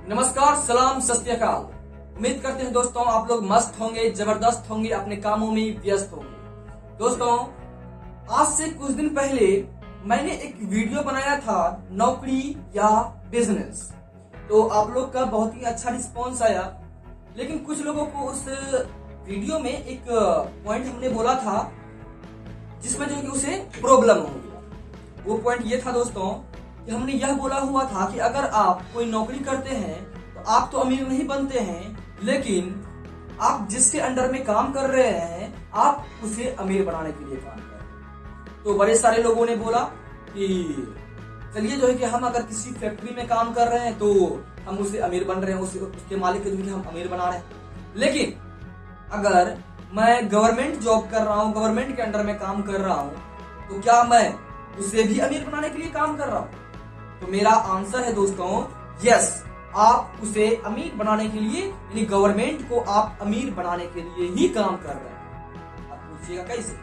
नमस्कार, सलाम, सत श्री अकाल। उम्मीद करते हैं दोस्तों आप लोग मस्त होंगे, जबरदस्त होंगे, अपने कामों में व्यस्त होंगे। दोस्तों आज से कुछ दिन पहले मैंने एक वीडियो बनाया था नौकरी या बिजनेस। तो आप लोग का बहुत ही अच्छा रिस्पांस आया, लेकिन कुछ लोगों को उस वीडियो में एक पॉइंट हमने बोला था जिसमें जो कि उसे प्रॉब्लम हो गया। वो पॉइंट ये था दोस्तों कि हमने यह बोला हुआ था कि अगर आप कोई नौकरी करते हैं तो आप तो अमीर नहीं बनते हैं, लेकिन आप जिसके अंडर में काम कर रहे हैं आप उसे अमीर बनाने के लिए काम कर रहे हैं। तो बड़े सारे लोगों ने बोला कि चलिए जो है कि हम अगर किसी फैक्ट्री में काम कर रहे हैं तो हम उसे अमीर बन रहे हैं, उसके मालिक के जो कि हम अमीर बना रहे हैं। लेकिन अगर मैं गवर्नमेंट जॉब कर रहा हूँ, गवर्नमेंट के अंडर में काम कर रहा हूँ, तो क्या मैं उसे भी अमीर बनाने के लिए काम कर रहा हूँ? तो मेरा आंसर है दोस्तों यस, आप उसे अमीर बनाने के लिए, यानी गवर्नमेंट को आप अमीर बनाने के लिए ही काम कर रहे हैं। आप पूछिएगा कैसे?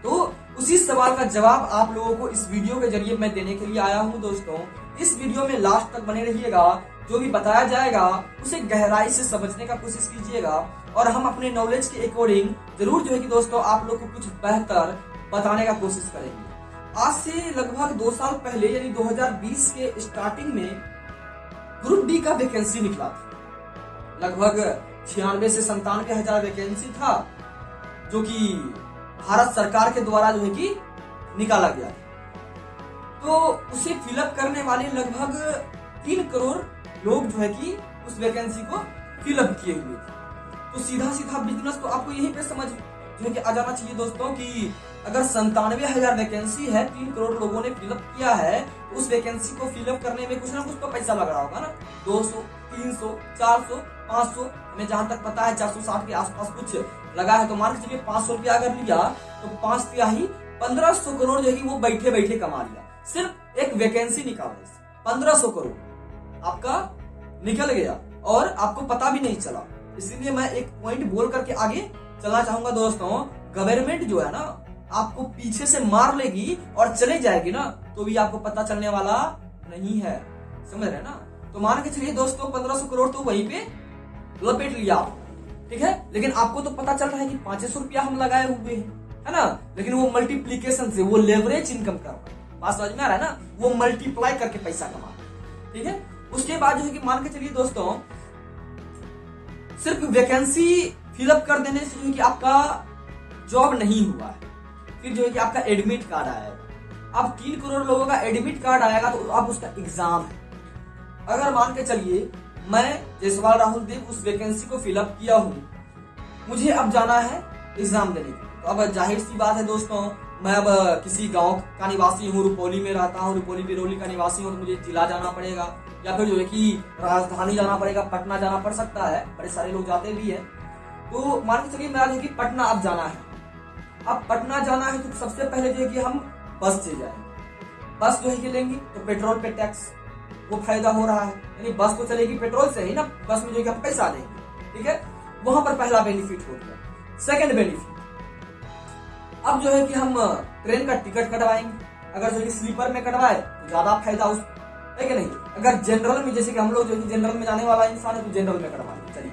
तो उसी सवाल का जवाब आप लोगों को इस वीडियो के जरिए मैं देने के लिए आया हूं दोस्तों। इस वीडियो में लास्ट तक बने रहिएगा, जो भी बताया जाएगा उसे गहराई से समझने का कोशिश कीजिएगा और हम अपने नॉलेज के अकॉर्डिंग जरूर जो है कि दोस्तों आप लोग को कुछ बेहतर बताने का कोशिश करेंगे। आज से लगभग 2 साल पहले यानी 2020 के स्टार्टिंग में ग्रुप डी का वैकेंसी निकला था। लगभग 96 से 97 हजार वैकेंसी था, जो कि भारत सरकार के द्वारा जो है कि निकाला गया। तो उसे फिलअप करने वाले लगभग 3 करोड़ लोग जो है कि उस वैकेंसी को फिलअप किए हुए थे। तो सीधा सीधा बिजनेस तो आपको यहीं पे समझ जो है कि आ जाना चाहिए दोस्तों कि अगर 97 हजार वैकेंसी है, 3 करोड़ लोगों ने फिलअप किया है, तो उस वैकेंसी को फिलअप करने में कुछ ना कुछ तो पैसा लग रहा होगा ना। 200, 300, 400, 500, हमें जहां तक पता है 460 के आसपास कुछ लगा है। तो मान के चलिए 500 रुपया अगर लिया तो 5 तिहाई 1500 करोड़ जो है कि वो बैठे बैठे कमा लिया, सिर्फ एक वैकेंसी निकालने से 1500 करोड़ आपका निकल गया और आपको पता भी नहीं चला। इसीलिए मैं एक पॉइंट बोल करके आगे चलना चाहूंगा दोस्तों। गवर्नमेंट जो है ना आपको पीछे से मार लेगी और चले जाएगी ना, तो भी आपको पता चलने वाला नहीं है, समझ रहे ना। तो मान के चलिए दोस्तों 1500 करोड़ तो वहीं पे लपेट लिया, ठीक है। लेकिन आपको तो पता चल रहा है कि 500 रुपया हम लगाए हुए हैं, है ना। लेकिन वो मल्टीप्लीकेशन से, वो लेवरेज इनकम कर, बात समझ में आ रहा है ना, वो मल्टीप्लाई करके पैसा कमा, ठीक है। उसके बाद जो है कि मान के चलिए दोस्तों सिर्फ वैकेंसी फिलअप कर देने से जो है कि आपका जॉब नहीं हुआ है, फिर जो है कि आपका एडमिट कार्ड आएगा। अब 3 करोड़ लोगों का एडमिट कार्ड आएगा तो अब उसका एग्जाम है। अगर मान के चलिए मैं जयसवाल राहुल देव उस वैकेंसी को फिलअप किया हूं, मुझे अब जाना है एग्जाम देने के लिए। तो अब जाहिर सी बात है दोस्तों, मैं अब किसी गांव का निवासी हूँ, रुपौली में रहता हूँ, रुपौली बिरौली का निवासी हूँ, तो मुझे जिला जाना पड़ेगा या फिर जो है कि राजधानी जाना पड़ेगा, पटना जाना पड़ सकता है, बड़े सारे लोग जाते भी है। तो मान के चलिए मेरा जो कि पटना अब जाना है। अब पटना जाना है तो सबसे पहले जो है कि हम बस से जाएंगे। बस जो है कि लेंगे तो पेट्रोल पे टैक्स, वो फायदा हो रहा है, यानी बस तो चलेगी पेट्रोल से ही ना, बस में जो है कि हम पैसा देंगे, ठीक है। वहां पर पहला बेनिफिट हो गया। सेकंड बेनिफिट, अब जो है कि हम ट्रेन का टिकट कटवाएंगे। अगर जो है स्लीपर में कटवाए तो ज्यादा फायदा उस है कि नहीं। अगर जनरल में, जैसे कि हम लोग जो है जनरल में जाने वाला इंसान है तो जनरल में कटवाएंगे। चलिए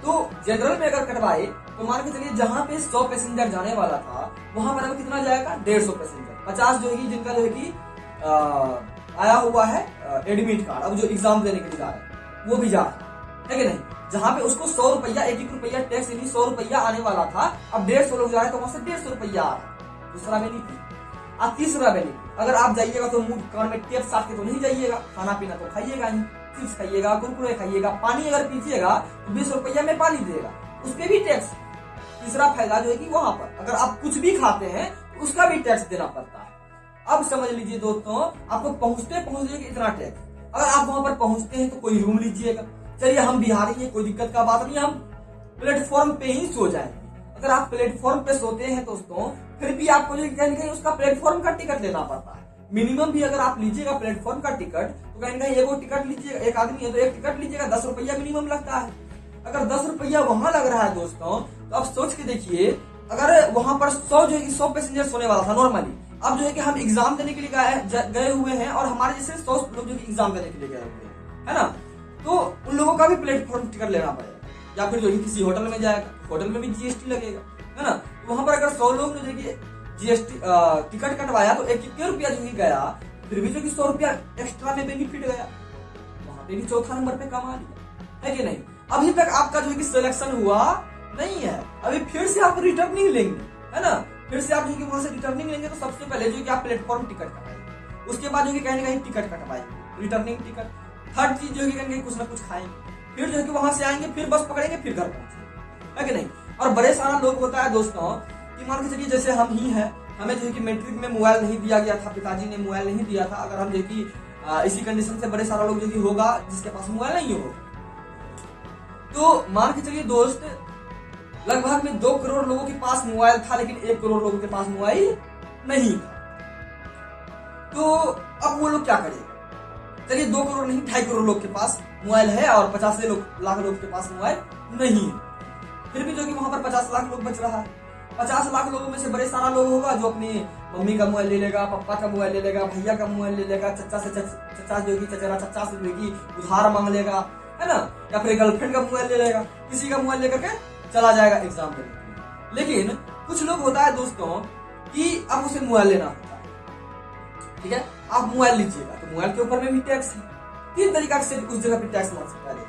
तो जनरल में अगर कटवाए तो मान के चलिए जहां पे 100 पैसेंजर जाने वाला था वहां पर अब कितना जाएगा, 150 पैसेंजर। 50 जो है कि जिनका जो है कि आया हुआ है एडमिट कार्ड, अब जो एग्जाम देने के लिए जा रहे हैं वो भी जा रहा है कि नहीं। जहां पे उसको 100 रुपया, 1 रुपया टैक्स यानी 100 रुपया आने वाला था, अब 150 लोग जा रहे हैं तो वहां से 150 रुपया आ रहा है। दूसरा बेनिफिट। अब तीसरा बेनिफिट, अगर आप जाइएगा तो मुंह कान में टेप साथ के तो नहीं जाइएगा, खाना पीना तो खाइएगा ही, चिप्स खाइएगा, कुरकुरे खाइएगा, पानी अगर पीजिएगा तो 20 रुपया में पानी देगा, उस पर भी टैक्स। तीसरा फायदा जो है कि वहां पर अगर आप कुछ भी खाते हैं तो उसका भी टैक्स देना पड़ता है। अब समझ लीजिए दोस्तों, आपको पहुंचते पहुंचते इतना टैक्स। अगर आप वहां पर पहुंचते हैं तो कोई रूम लीजिएगा। चलिए हम बिहारी हैं, कोई दिक्कत का बात नहीं, हम प्लेटफॉर्म पे ही सो जाएंगे। अगर आप प्लेटफॉर्म पे सोते हैं दोस्तों, फिर भी आपको जो कहीं कहीं उसका प्लेटफॉर्म का टिकट लेना पड़ता है। मिनिमम भी अगर आप लीजिएगा प्लेटफॉर्म का टिकट तो कहीं कहीं एगो टिकट लीजिएगा, एक आदमी है तो एक टिकट लीजिएगा, 10 रुपया मिनिमम लगता है। अगर 10 रुपया वहां लग रहा है दोस्तों, तो आप सोच के देखिए, अगर वहां पर 100 पैसेंजर सोने वाला था नॉर्मली, अब जो है कि हम एग्जाम देने के लिए गए हुए हैं और हमारे जैसे 100 लोग जो एग्जाम देने के लिए गए हुए हैं, है ना। तो आपका भी प्लेटफॉर्म टिकट लेना पड़ेगा, या फिर जो है किसी होटल में जाएगा, होटल में भी जीएसटी लगेगा, है ना। तो वहां पर अगर 100 लोग ने जो कि जीएसटी टिकट कटवाया तो 1 रुपया जो कि गया, फिर भी जो कि 100 रुपया एक्स्ट्रा में बेनिफिट गया, वहां पे भी चौथा नंबर पे कमा लिया, है कि नहीं। अभी तक आपका जो कि सिलेक्शन हुआ नहीं है, अभी फिर से आप रिटर्निंग लेंगे, है ना। फिर से आप जो कि वहां से रिटर्निंग लेंगे तो सबसे पहले जो कि आप प्लेटफॉर्म टिकट कटाएंगे, उसके बाद जो कि कहीं ना कहीं टिकट कटवाएंगे, रिटर्निंग टिकट। थर्ड चीज जो कि कहीं कुछ ना कुछ खाएंगे, फिर जो है कि वहां से आएंगे, फिर बस पकड़ेंगे, फिर घर पहुंचेंगे, है कि नहीं। और बड़े सारा लोग होता है दोस्तों कि मान के चलिए जैसे हम ही हैं, हमें जो है कि मैट्रिक में मोबाइल नहीं दिया गया था, पिताजी ने मोबाइल नहीं दिया था। अगर हम जो कि इसी कंडीशन से बड़े सारा लोग जो कि होगा जिसके पास मोबाइल नहीं होगा, तो मान के चलिए दोस्त लगभग में 2 करोड़ लोगों के पास मोबाइल था, लेकिन 1 करोड़ लोगों के पास मोबाइल नहीं था। तो अब वो लोग क्या करेंगे? चलिए 2 करोड़ नहीं 2.5 करोड़ लोग के पास मोबाइल है और 50 लाख लोग के पास मोबाइल नहीं है, फिर भी जो कि वहां पर 50 लाख लोग बच रहा है। 50 लाख लोगों में से बड़े सारा लोग होगा जो अपनी मम्मी का मोबाइल ले लेगा, पापा का मोबाइल ले लेगा, भैया का मोबाइल ले लेगा, चचा से जो कि उधार मांग लेगा, है ना, या फिर गर्लफ्रेंड का मोबाइल ले लेगा, किसी का मोबाइल लेकर के चला जाएगा एग्जाम देने के लिए। लेकिन कुछ लोग होता है दोस्तों कि अब उसे मोबाइल लेना होता है, ठीक है, आप मोबाइल लीजिएगा तो मोबाइल के ऊपर में भी टैक्स है। 3 तरीका से उस जगह पे टैक्स लग सकता है।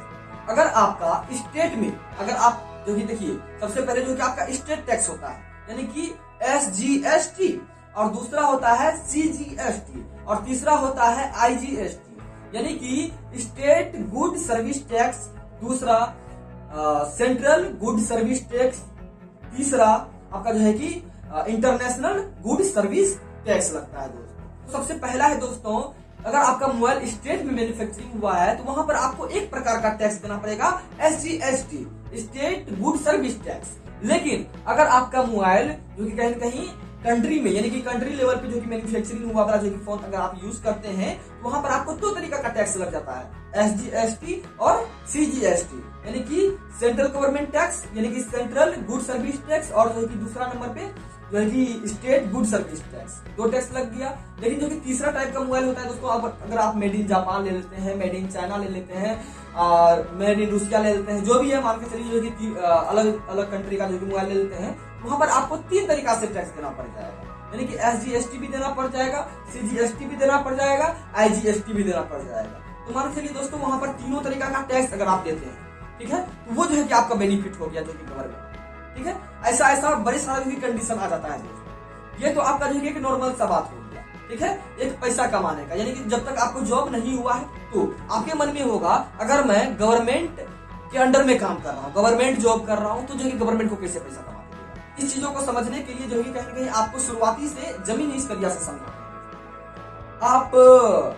अगर आपका स्टेट में, अगर आप जो कि देखिए सबसे पहले जो कि आपका स्टेट टैक्स होता है यानी कि SGST, और दूसरा होता है CGST, और तीसरा होता है IGST यानी कि स्टेट गुड सर्विस टैक्स, दूसरा सेंट्रल गुड सर्विस टैक्स, तीसरा आपका जो है कि इंटरनेशनल गुड सर्विस टैक्स लगता है दोस्तों। तो सबसे पहला है दोस्तों, अगर आपका मोबाइल स्टेट में मैन्युफैक्चरिंग हुआ है तो वहां पर आपको एक प्रकार का टैक्स देना पड़ेगा, SGST, state good service tax. लेकिन अगर आपका मोबाइल जो कि कहीं ना कहीं कंट्री में यानी कि कंट्री लेवल पे जो कि मैन्युफैक्चरिंग हुआ वाला जो कि फोन अगर आप यूज करते हैं तो वहां पर आपको 2 तरीका का टैक्स लग जाता है, SGST और CGST यानी कि सेंट्रल गवर्नमेंट टैक्स यानी कि सेंट्रल गुड सर्विस टैक्स, और जो कि दूसरा नंबर पे जो है कि state good service tax. 2 tax लग गया। लेकिन जो कि तीसरा टाइप का मोबाइल होता है दोस्तों, अगर आप मेड इन जापान ले लेते हैं, मेड इन चाइना ले लेते हैं और मेड इन रूसिया ले लेते हैं, जो भी है मान के चलिए जो कि अलग अलग कंट्री का जो कि मोबाइल ले लेते हैं, वहां पर आपको 3 तरीका से टैक्स देना पड़ जाएगा यानी कि SGST भी देना पड़ जाएगा, CGST भी देना पड़ जाएगा, IGST भी देना पड़ जाएगा। तो मान के चलिए दोस्तों वहां पर तीनों तरीका का टैक्स अगर आप देते हैं, ठीक है, तो वो जो है कि आपका बेनिफिट हो गया जो कि गवर्नमेंट, ठीक है। ऐसा बड़े सारे भी कंडीशन आ जाता है दोस्तों। ये तो आपका जो है कि नॉर्मल सा बात हो गया, ठीक है, एक पैसा कमाने का, यानी कि जब तक आपको जॉब नहीं हुआ है तो आपके मन में होगा अगर मैं गवर्नमेंट के अंडर में काम कर रहा हूँ, गवर्नमेंट जॉब कर रहा हूँ, तो जो है गवर्नमेंट को कैसे पैसा कमा देगा। इस चीजों को समझने के लिए जो है कहीं ना कहीं आपको शुरुआती से जमीनी स्तरीय से समझना। आप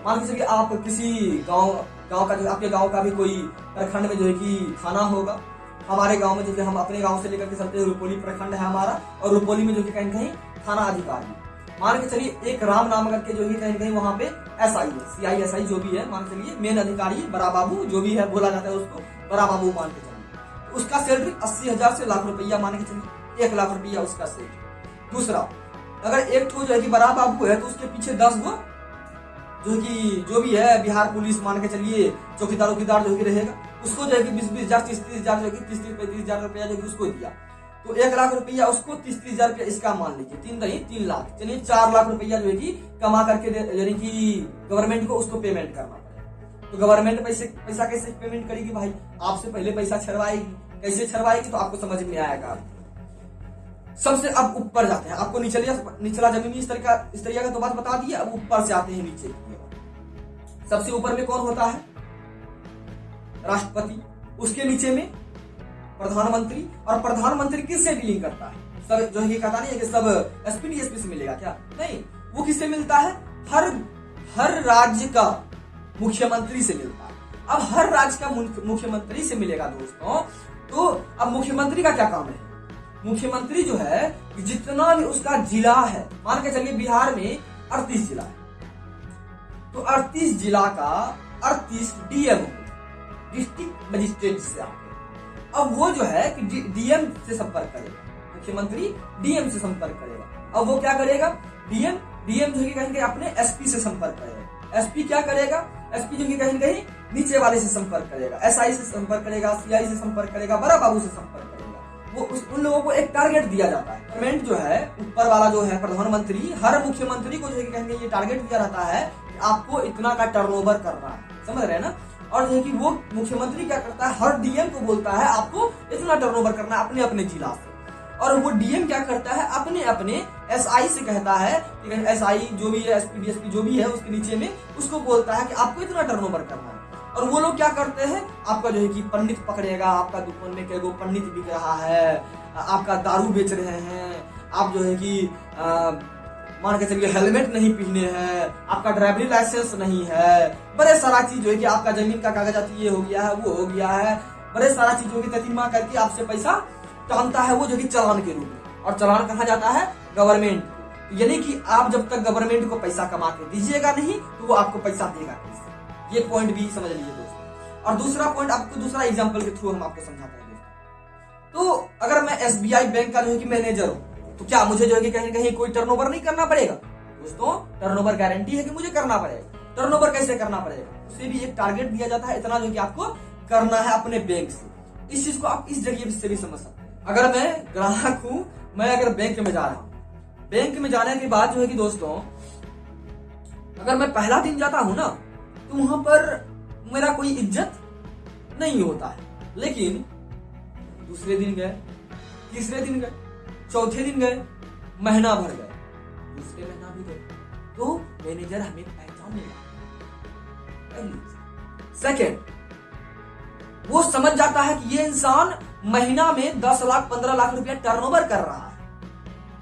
मान के चलिए आप किसी गांव का जो आपके गांव का भी कोई प्रखंड में जो है कि थाना होगा। हमारे गांव में जो हम अपने गांव से लेकर के चलते हैं, रुपोली प्रखंड है हमारा, और रुपोली में जो कि कहीं कहीं थाना अधिकारी, मान के चलिए एक राम नाम करके जो है कहीं वहां पे SI है, CISI जो भी है, मान के चलिए मेन अधिकारी बड़ा बाबू जो भी है बोला जाता है उसको बड़ा बाबू मान के चलिए। उसका सैलरी 80,000 से लाख रुपया मान के चलिए, 1 लाख रुपया उसका सैलरी। दूसरा अगर एक ठो जो है कि बड़ा बाबू है तो उसके पीछे 10 गो जो भी है बिहार पुलिस मान के चलिए चौकीदार जो कि रहेगा, उसको जो है कि 20,000 30,000 जो कि 30,000 रुपया जो कि उसको दिया, तो 1 लाख रुपया उसको 30,000 रुपया इसका मान लीजिए, 3 लाख, चलिए 4 लाख रुपया जो है कि कमा करके यानी कि गवर्नमेंट को उसको पेमेंट करना पड़ेगा। तो गवर्नमेंट पैसा कैसे पेमेंट करेगी भाई? आपसे पहले पैसा छड़वाएगी। कैसे छड़वाएगी तो आपको समझ में आएगा। सबसे अब ऊपर जाते हैं, आपको निचला जमीनी स्तरीय का तो बात बता दिए, अब ऊपर से आते हैं नीचे। सबसे ऊपर में कौन होता है? राष्ट्रपति, उसके नीचे में प्रधानमंत्री, और प्रधानमंत्री किससे डीलिंग करता है? सब जो है कहता नहीं है कि सब SP DSP से मिलेगा क्या? नहीं, वो किससे मिलता है? हर राज्य का मुख्यमंत्री से मिलता है। अब हर राज्य का मुख्यमंत्री से मिलेगा दोस्तों, तो अब मुख्यमंत्री का क्या काम है? मुख्यमंत्री जो है जितना भी उसका जिला है, मान के चलिए बिहार में 38 जिला है, तो 38 जिला का 38 DM डिस्ट्रिक्ट मजिस्ट्रेट से आते हैं। अब वो जो है कि DM से संपर्क करेगा, मुख्यमंत्री DM से संपर्क करेगा। अब वो क्या करेगा? DM जो है कहेंगे अपने SP से संपर्क करेगा। SP क्या करेगा? एसपी जो कि कहीं ना कहीं नीचे वाले से संपर्क करेगा, एसआई से संपर्क करेगा, सीआई से संपर्क करेगा, बड़ा बाबू से संपर्क करेगा। वो उन लोगों को एक टारगेट दिया जाता है। गवर्नमेंट जो है, ऊपर वाला जो है प्रधानमंत्री, हर मुख्यमंत्री को जो है कहेंगे ये टारगेट दिया रहता है कि आपको इतना का टर्नओवर करना है, समझ रहे हैं ना। और जो है कि वो मुख्यमंत्री क्या करता है, हर डीएम को बोलता है आपको इतना टर्नओवर करना है अपने अपने जिला से। और वो डीएम क्या करता है, अपने अपने एसआई से कहता है कि एसआई जो भी है, एसपी डीएसपी जो भी है उसके नीचे में उसको बोलता है कि आपको इतना टर्नओवर करना है। और वो लोग क्या करते हैं, आपका जो है कि पंडित पकड़ेगा, आपका दुकान में कई पंडित बिक रहा है, आपका दारू बेच रहे हैं, आप जो है कि मान के चलिए हेलमेट नहीं पहने हैं, आपका ड्राइवरी लाइसेंस नहीं है, बड़े सारा चीज जो है कि आपका जमीन का कागजात ये हो गया है, वो हो गया है, बड़े सारा चीजों की ततीमा करके आपसे पैसा टालता है वो जो कि चालान के रूप में। और चालान कहाँ जाता है, गवर्नमेंट को। यानी कि आप जब तक गवर्नमेंट को पैसा कमा के दीजिएगा नहीं तो वो आपको पैसा देगा कैसे, ये पॉइंट भी समझ लीजिए दोस्तों। और दूसरा पॉइंट आपको दूसरा एग्जांपल के थ्रू हम आपको समझाते हैं दोस्तों। तो अगर मैं एसबीआई बैंक का जो है कि मैनेजर हूं तो क्या मुझे जो है कि कहीं कहीं कोई टर्नओवर नहीं करना पड़ेगा दोस्तों? टर्नओवर गारंटी है कि मुझे करना पड़ेगा। टर्नओवर कैसे करना पड़ेगा, उसे भी एक टारगेट दिया जाता है, इतना जो कि आपको करना है अपने बैंक से। इस चीज को आप इस जरिए से भी समझ सकते हैं। अगर मैं ग्राहक हूं, मैं अगर बैंक में जा रहा हूं, बैंक में जाने के बाद जो है कि दोस्तों अगर मैं पहला दिन जाता हूं ना तो वहां पर मेरा कोई इज्जत नहीं होता है। लेकिन दूसरे दिन गए, तीसरे दिन गए, चौथे दिन गए, महीना भर गए, दूसरे महीना भी गए, तो मैनेजर हमें पहचान लगा। सेकेंड, वो समझ जाता है कि ये इंसान महीना में 10 लाख 15 लाख रुपया टर्नओवर कर रहा है,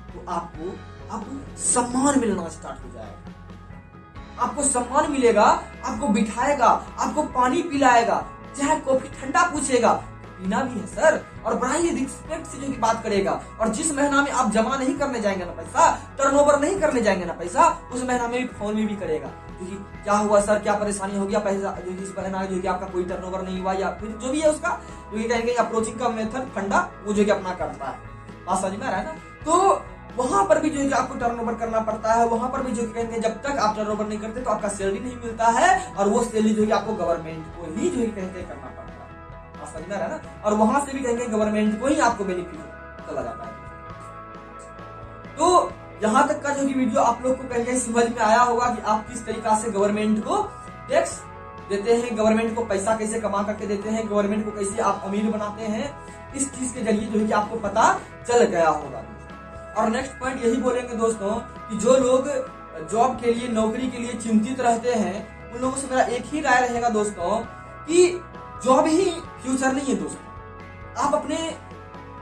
तो आपको सम्मान मिलना स्टार्ट हो जाएगा। आपको सम्मान मिलेगा, आपको बिठाएगा, आपको पानी पिलाएगा, चाहे कॉफी ठंडा पूछेगा, पीना भी है सर, और बड़ा ही रिस्पेक्ट से जो की बात करेगा। और जिस महीना में आप जमा नहीं करने जाएंगे ना पैसा, टर्नओवर नहीं करने जाएंगे ना पैसा, उस महीना में भी फोन में भी करेगा कि क्या हुआ सर, क्या परेशानी हो गया, पैसा जो इस महीना जो कि आपका कोई टर्नओवर नहीं हुआ, या फिर जो भी है उसका जो कि कहेंगे अप्रोचिंग का मेथड फंडा वो जो कि अपना करता है। बात समझ में आ रहा है ना। तो वहां पर भी जो है आपको टर्नओवर करना पड़ता है। वहां पर भी जो कहेंगे जब तक आप टर्नओवर नहीं करते तो आपका सैलरी नहीं मिलता है, और वो सैलरी जो है आपको गवर्नमेंट को ही जो है कहेंगे करना पड़ता है। बात समझ में आ रहा है ना। और वहां से भी कहेंगे गवर्नमेंट को ही आपको बेनिफिट चला जाता है। तो यहाँ तक का जो कि वीडियो आप लोग को कहीं समझ में आया होगा कि आप किस तरीका से गवर्नमेंट को टैक्स देते हैं, गवर्नमेंट को पैसा कैसे कमा करके देते हैं, गवर्नमेंट को कैसे आप अमीर बनाते हैं। इस चीज के जरिए जो है कि आपको पता चल गया होगा। और नेक्स्ट पॉइंट यही बोलेंगे दोस्तों कि जो लोग जॉब के लिए, नौकरी के लिए चिंतित रहते हैं, उन लोगों से मेरा एक ही राय रहेगा दोस्तों कि जॉब ही फ्यूचर नहीं है दोस्तों। आप अपने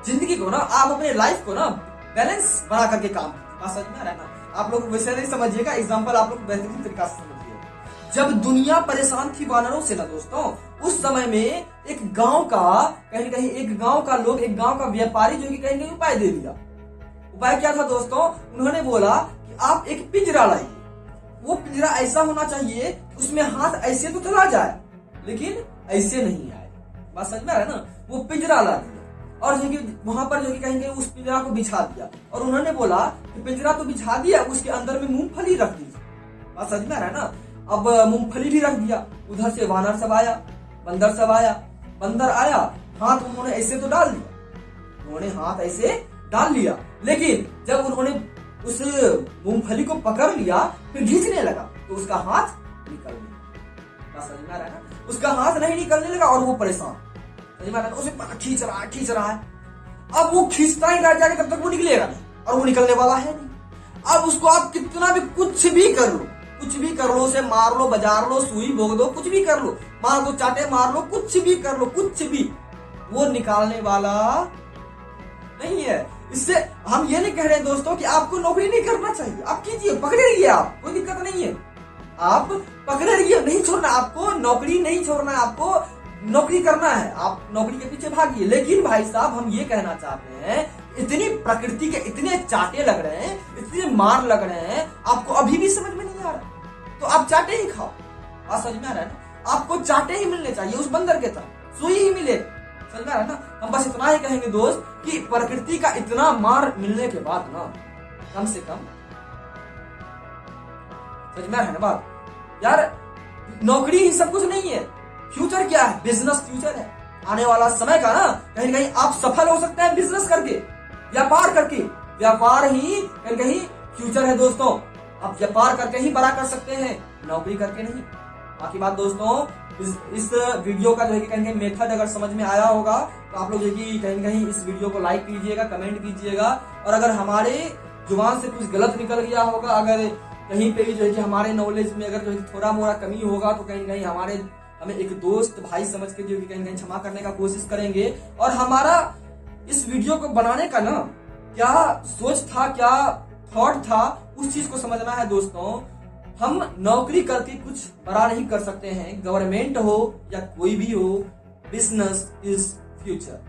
जिंदगी को ना, आप अपने लाइफ को ना बैलेंस बना करके काम, समझ में आ रहा है ना। आप लोग वैसे नहीं समझिएगा, एग्जांपल आप लोग बेहतरीन तरीका से समझिए। जब दुनिया परेशान थी वानरों से ना दोस्तों, उस समय में एक गांव का कहीं एक गांव का लोग, एक गांव का व्यापारी जो कि कहीं उपाय दे दिया। उपाय क्या था दोस्तों? उन्होंने बोला कि आप एक पिंजरा लाइए। वो पिंजरा ऐसा होना चाहिए उसमें हाथ ऐसे तो चला जाए लेकिन ऐसे नहीं आए। बात समझ में आ रहा है ना। वो पिंजरा ला दिया और जो कि वहां पर जो कि कहेंगे उस पिंजरा को बिछा दिया, और उन्होंने बोला कि पिंजरा तो बिछा दिया, उसके अंदर में मूंगफली रख दीजिए। बात समझ में आ रहा है ना। अब मूंगफली भी रख दिया। उधर से वानर सब आया, बंदर सब आया। बंदर आया, हाथ उन्होंने ऐसे तो डाल दिया, उन्होंने हाथ ऐसे डाल लिया, लेकिन जब उन्होंने उस मूंगफली को पकड़ लिया फिर खींचने लगा तो उसका हाथ निकल गया। बात समझ में आ रहा है ना। उसका हाथ नहीं निकलने लगा और वो परेशान, उसे खींच रहा है। अब वो खींचता ही रह जाएगा तब तक वो निकलेगा नहीं, और वो निकलने वाला है नहीं। अब उसको आप कितना भी कुछ भी कर लो, उसे मार लो, बाजार लो, सुई भोग दो, कुछ भी कर लो, मार दो, चाटे मार लो, कुछ भी कर लो, कुछ भी, वो निकालने वाला नहीं है। इससे हम ये नहीं कह रहे दोस्तों कि आपको नौकरी नहीं करना चाहिए, आप कीजिए, पकड़े रहिए, आप कोई दिक्कत नहीं है, आप पकड़े रहिए, नहीं छोड़ना आपको, नौकरी नहीं छोड़ना है, आपको नौकरी करना है, आप नौकरी के पीछे भागिए। लेकिन भाई साहब हम ये कहना चाहते हैं, इतनी प्रकृति के इतने चाटे लग रहे हैं, इतने मार लग रहे हैं, आपको अभी भी समझ में नहीं आ रहा तो आप चाटे ही खाओ। बात समझ में आ रहा है ना। आपको चाटे ही मिलने चाहिए उस बंदर के तरह, सुई ही मिले। समझ में आ रहा है ना। हम बस इतना ही कहेंगे दोस्त कि प्रकृति का इतना मार मिलने के बाद ना, कम से कम, समझ में आ रहा है ना बात यार, नौकरी ही सब कुछ नहीं है। फ्यूचर क्या है? बिजनेस फ्यूचर है। आने वाला समय का ना कहीं न कहीं आप सफल हो सकते हैं बिजनेस करके, व्यापार करके। व्यापार ही कहीं कहीं फ्यूचर है दोस्तों। आप व्यापार करके ही बड़ा कर सकते हैं, नौकरी करके नहीं। बाकी बात दोस्तों, इस वीडियो का जो है कि कहीं मेथड अगर समझ में आया होगा तो आप लोग जो है कि कहीं न कहीं इस वीडियो को लाइक कीजिएगा, कमेंट कीजिएगा। और अगर हमारे जुबान से कुछ गलत निकल गया होगा, अगर कहीं पे भी जो है कि हमारे नॉलेज में अगर जो है थोड़ा मोड़ा कमी होगा तो कहीं न कहीं हमें एक दोस्त भाई समझ के जो है कहीं न कहीं क्षमा करने का कोशिश करेंगे। और हमारा इस वीडियो को बनाने का ना क्या सोच था, क्या थॉट था, उस चीज को समझना है दोस्तों। हम नौकरी करके कुछ बड़ा नहीं कर सकते हैं, गवर्नमेंट हो या कोई भी हो, बिजनेस इज फ्यूचर।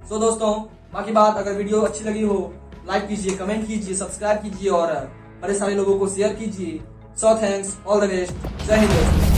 सो दोस्तों, बाकी बात, अगर वीडियो अच्छी लगी हो लाइक कीजिए, कमेंट कीजिए, सब्सक्राइब कीजिए और बड़े सारे लोगों को शेयर कीजिए। So thanks, all the best, जय हिंद दोस्तों।